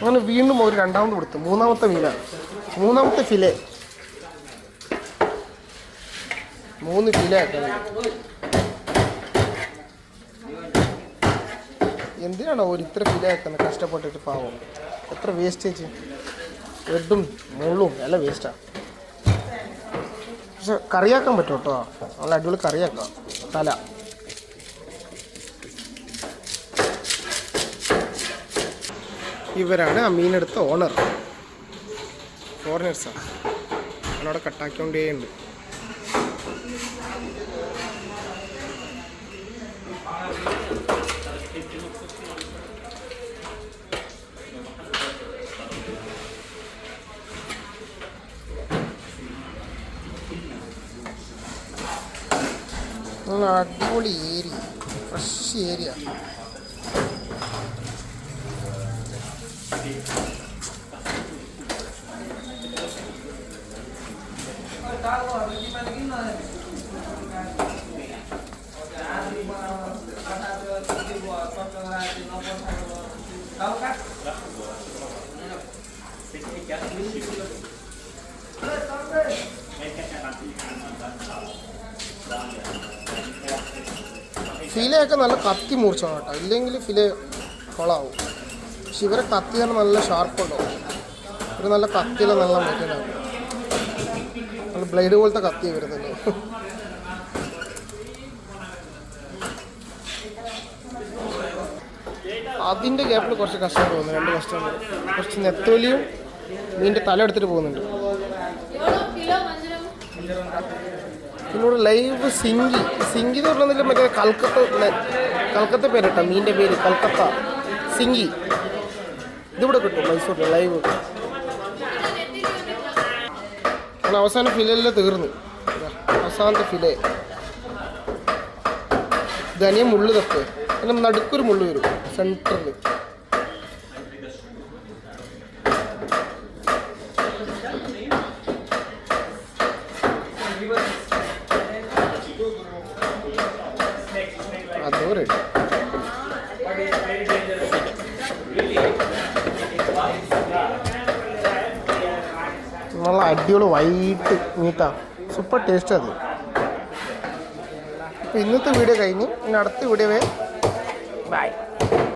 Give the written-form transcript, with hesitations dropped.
അങ്ങനെ വീണ്ടും ഒരു രണ്ടാമത് കൊടുത്തു. മൂന്നാമത്തെ മീന, മൂന്നാമത്തെ ഫിലെ. 3 ഫിലെ ആക്കുന്നത്. എന്തിനാണോ ഇത്ര ഫിലെ ആക്കുന്നത്? കഷ്ടപ്പെട്ടിട്ട് പാവം. എത്ര വേസ്റ്റേജ്, ഹെഡും മുള്ളും എല്ലാം വേസ്റ്റാണ്. പക്ഷെ കറിയാക്കാൻ പറ്റും കേട്ടോ, നല്ല അടിപൊളി കറിയാക്കാം. തല ഇവരാണ് ആ മീനെടുത്ത ഓണർ. ഫോറിനേഴ്സാണ്. അവനവിടെ കട്ടാക്കിക്കൊണ്ടേ ഉണ്ട്. നല്ല അടിപൊളി ഏരിയ, ഫ്രഷ് ഏരിയ. ഫിലയൊക്കെ നല്ല കത്തി മൂർച്ചാണ് കേട്ടോ, ഇല്ലെങ്കിൽ ഫിലെ കൊളാവും. പക്ഷെ ഇവരെ കത്തി തന്നെ നല്ല ഷാർപ്പുണ്ടാവും. ഇവർ നല്ല കത്തിയില്ല, നല്ല മെറ്റീരിയലാണ്. നല്ല ബ്ലേഡ് പോലത്തെ കത്തി വരുന്നത്. അതിൻ്റെ ഗ്യാപ്പിൽ കുറച്ച് കസ്റ്റമർ പോകുന്നു. 2 കസ്റ്റമർ കുറച്ച് നെത്തോലിയും മീൻ്റെ തല എടുത്തിട്ട് പോകുന്നുണ്ട്. പിന്നീട് ലൈവ് സിങ്കി. സിങ്കി എന്ന് പറഞ്ഞാൽ മറ്റേ കൽക്കത്ത പേരിട്ട മീൻ്റെ പേര് കൽക്കത്ത സിങ്കി. ഇതിവിടെ കിട്ടും മൈസൂരിൽ ലൈവ്. അങ്ങനെ അവസാനം ഫിലെല്ലാം തീർന്നു. അവസാനത്തെ ഫിലെ ധനിയ മുള്ളു തപ്പ്. അതിന് നടുക്കൊരു മുള്ളു വരും സെൻറ്ററിൽ. അതോ റെഡി. നല്ല അടിപൊളി വൈറ്റ് മീറ്റാണ്, സൂപ്പർ ടേസ്റ്റ് അത്. അപ്പോൾ ഇന്നത്തെ വീഡിയോ കഴിഞ്ഞ് ഇനി അടുത്ത വീഡിയോ ബൈ.